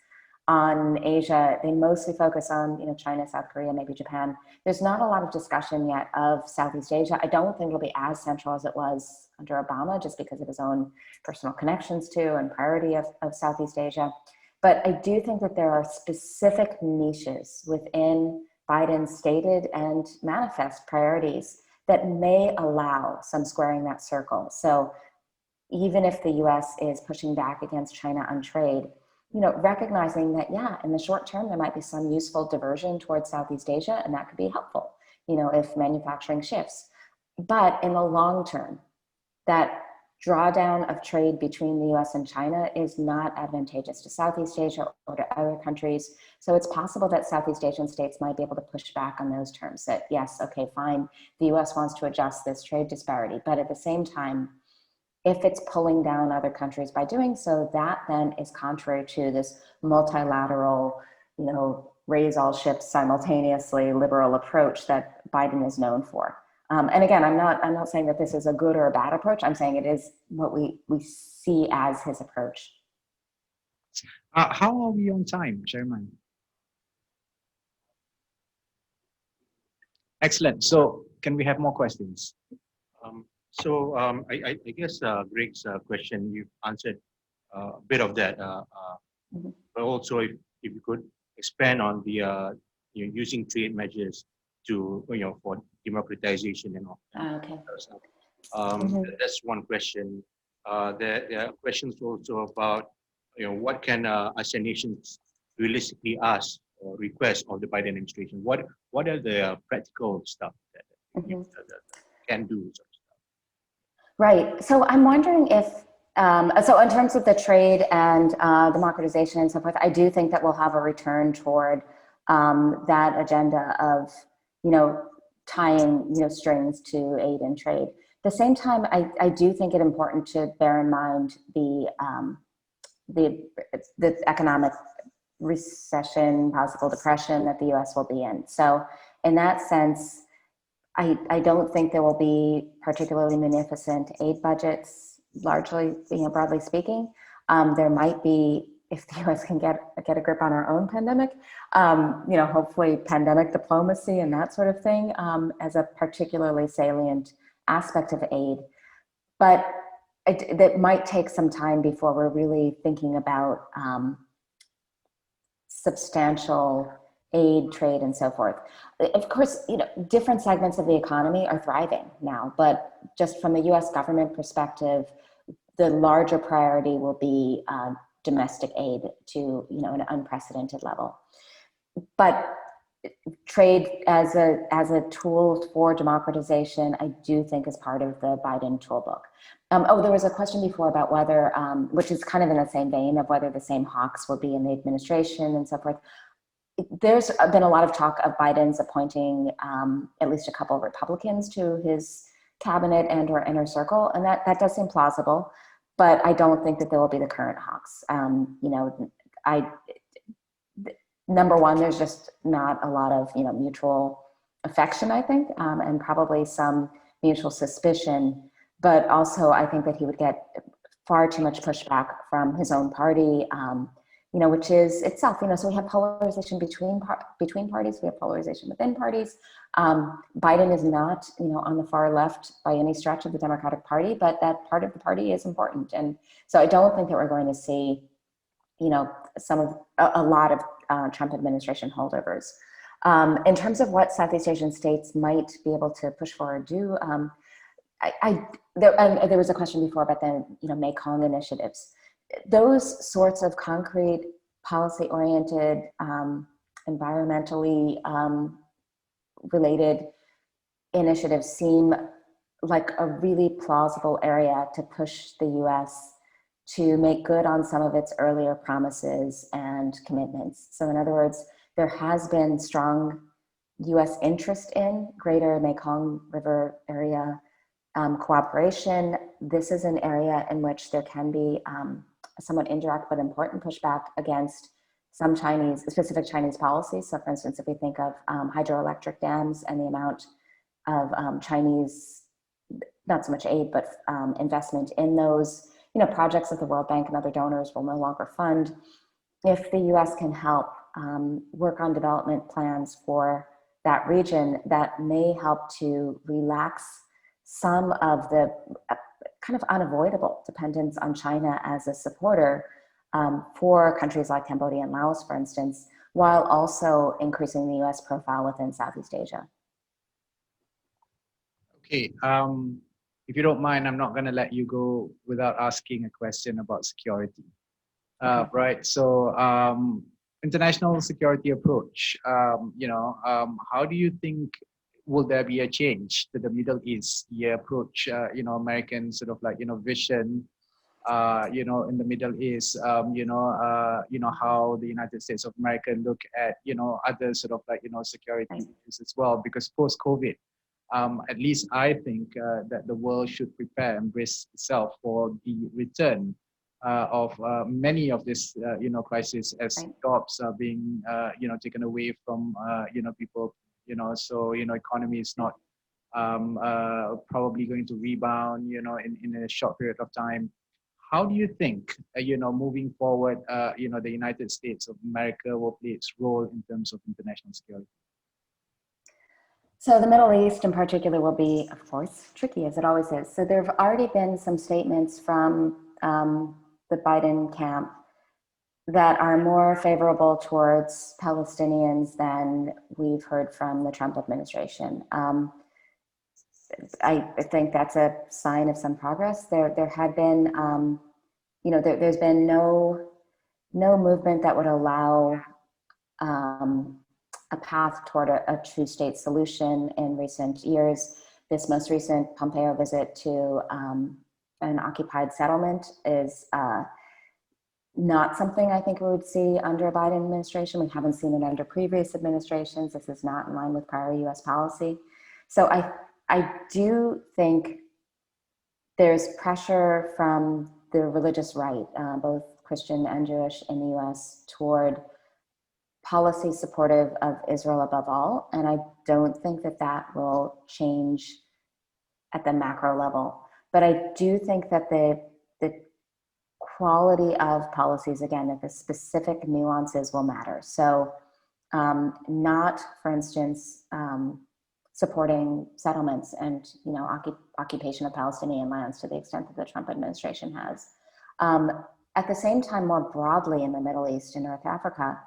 on Asia, they mostly focus on, China, South Korea, maybe Japan. There's not a lot of discussion yet of Southeast Asia. I don't think it'll be as central as it was under Obama, just because of his own personal connections to and priority of Southeast Asia. But I do think that there are specific niches within Biden's stated and manifest priorities that may allow some squaring that circle. So even if the US is pushing back against China on trade, recognizing that, in the short term, there might be some useful diversion towards Southeast Asia, and that could be helpful, if manufacturing shifts. But in the long term, that drawdown of trade between the US and China is not advantageous to Southeast Asia or to other countries. So it's possible that Southeast Asian states might be able to push back on those terms, that yes, okay, fine, the US wants to adjust this trade disparity, but at the same time, if it's pulling down other countries by doing so, that then is contrary to this multilateral, raise all ships simultaneously liberal approach that Biden is known for. And again, I'm not saying that this is a good or a bad approach. I'm saying it is what we see as his approach. How are we on time, Chairman? Excellent. So can we have more questions? I guess Greg's question, you've answered a bit of that, but also if you could expand on the using trade measures to for democratization and all. Okay. That's one question. There are questions also about what can ASEAN nations realistically ask or request of the Biden administration? What are the practical stuff that can do? Right. So I'm wondering if, so in terms of the trade and democratization and so forth, I do think that we'll have a return toward that agenda of, tying, trains to aid and trade. At the same time, I do think it important to bear in mind the economic recession, possible depression that the U.S. will be in. So in that sense, I don't think there will be particularly munificent aid budgets, largely, broadly speaking. There might be, if the U.S. can get a grip on our own pandemic, hopefully pandemic diplomacy and that sort of thing as a particularly salient aspect of aid. But that might take some time before we're really thinking about substantial aid, trade, and so forth. Of course, different segments of the economy are thriving now, but just from the US government perspective, the larger priority will be domestic aid to, an unprecedented level. But trade as a tool for democratization, I do think is part of the Biden toolbook. There was a question before about whether, which is kind of in the same vein of whether the same hawks will be in the administration and so forth. There's been a lot of talk of Biden's appointing at least a couple of Republicans to his cabinet and or inner circle, and that does seem plausible, but I don't think that there will be the current hawks. Number one, there's just not a lot of mutual affection, I think, and probably some mutual suspicion. But also, I think that he would get far too much pushback from his own party, which is itself, so we have polarization between parties, we have polarization within parties. Biden is not, on the far left by any stretch of the Democratic Party, but that part of the party is important. And so I don't think that we're going to see, a lot of Trump administration holdovers. In terms of what Southeast Asian states might be able to push for or do, there was a question before about the Mekong initiatives. Those sorts of concrete, policy-oriented, environmentally related initiatives seem like a really plausible area to push the U.S. to make good on some of its earlier promises and commitments. So in other words, there has been strong U.S. interest in greater Mekong River area cooperation. This is an area in which there can be somewhat indirect but important pushback against some specific Chinese policies. So for instance, if we think of hydroelectric dams and the amount of Chinese, not so much aid, but investment in those projects that the World Bank and other donors will no longer fund, if the US can help work on development plans for that region, that may help to relax some of the kind of unavoidable dependence on China as a supporter for countries like Cambodia and Laos, for instance, while also increasing the US profile within Southeast Asia. Okay, if you don't mind, I'm not going to let you go without asking a question about security. Right, so international security approach, how do you think, will there be a change to the Middle East approach, American sort of vision, in the Middle East, how the United States of America look at, other sort of security issues as well, because post-COVID, at least I think that the world should prepare and brace itself for the return of many of this, crisis as jobs are being, taken away from, people, so, economy is not probably going to rebound, in a short period of time. How do you think, moving forward, the United States of America will play its role in terms of international security? So the Middle East in particular will be, of course, tricky, as it always is. So there have already been some statements from the Biden camp that are more favorable towards Palestinians than we've heard from the Trump administration. I think that's a sign of some progress. There had been, there's been no movement that would allow a path toward a two-state solution in recent years. This most recent Pompeo visit to an occupied settlement is not something I think we would see under a Biden administration. We haven't seen it under previous administrations. This is not in line with prior US policy. So I do think there's pressure from the religious right, both Christian and Jewish in the US, toward policy supportive of Israel above all. And I don't think that that will change at the macro level. But I do think that the quality of policies, again, that the specific nuances will matter. So not, for instance, supporting settlements and occupation of Palestinian lands to the extent that the Trump administration has. At the same time, more broadly in the Middle East and North Africa,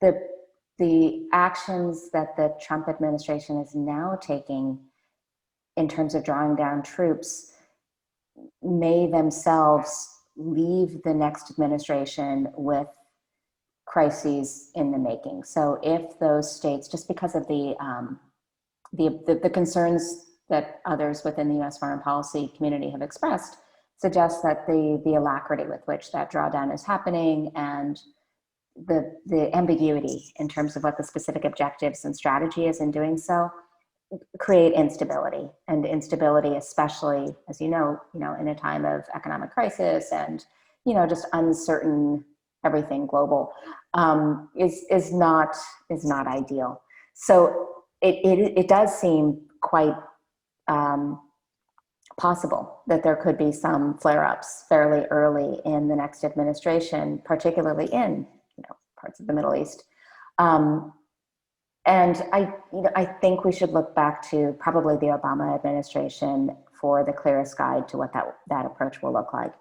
the actions that the Trump administration is now taking in terms of drawing down troops may themselves leave the next administration with crises in the making. So if those states, just because of the concerns that others within the US foreign policy community have expressed, suggests that the alacrity with which that drawdown is happening and the ambiguity in terms of what the specific objectives and strategy is in doing so create instability, and instability, especially, as you know, in a time of economic crisis and, just uncertain everything global, is not ideal. So it does seem quite possible that there could be some flare-ups fairly early in the next administration, particularly in parts of the Middle East. And I think we should look back to probably the Obama administration for the clearest guide to what that approach will look like.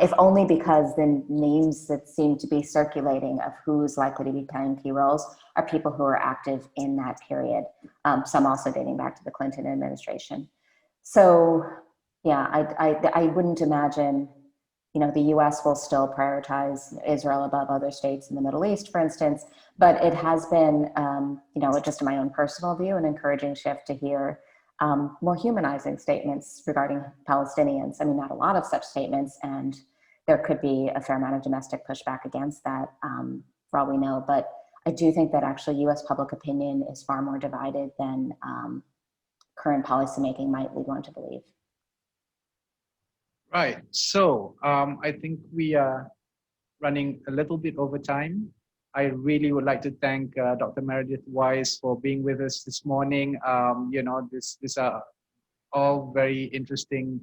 If only because the names that seem to be circulating of who's likely to be playing key roles are people who are active in that period, some also dating back to the Clinton administration. So yeah, I wouldn't imagine, the US will still prioritize Israel above other states in the Middle East, for instance, but it has been, just in my own personal view, an encouraging shift to hear more humanizing statements regarding Palestinians. I mean, not a lot of such statements, and there could be a fair amount of domestic pushback against that, for all we know. But I do think that actually US public opinion is far more divided than current policymaking might lead one to believe. Right. So I think we are running a little bit over time. I really would like to thank Dr. Meredith Weiss for being with us this morning. These are all very interesting,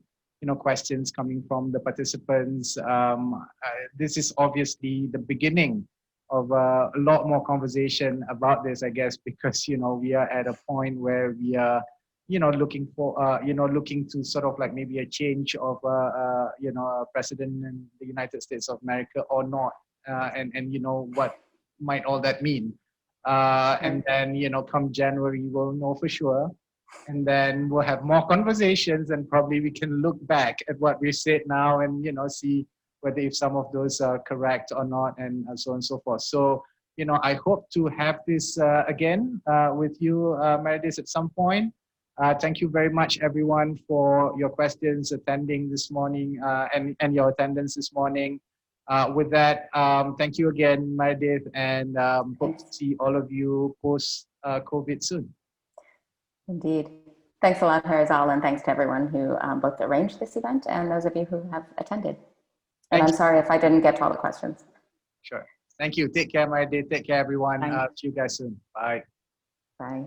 questions coming from the participants. This is obviously the beginning of a lot more conversation about this, I guess, because, we are at a point where we are looking to sort of like maybe a change of, a president in the United States of America or not. And what might all that mean? And then, come January, we'll know for sure. And then we'll have more conversations, and probably we can look back at what we said now and, see whether if some of those are correct or not, and so on and so forth. So, I hope to have this again with you, Meredith, at some point. Thank you very much, everyone, for your questions, attending this morning, and your attendance this morning. With that, thank you again, Meredith, and hope to see all of you post-COVID soon. Indeed. Thanks a lot, Harizal, and thanks to everyone who both arranged this event and those of you who have attended. And I'm sorry if I didn't get to all the questions. Sure. Thank you. Take care, Meredith. Take care, everyone. Bye. See you guys soon. Bye. Bye.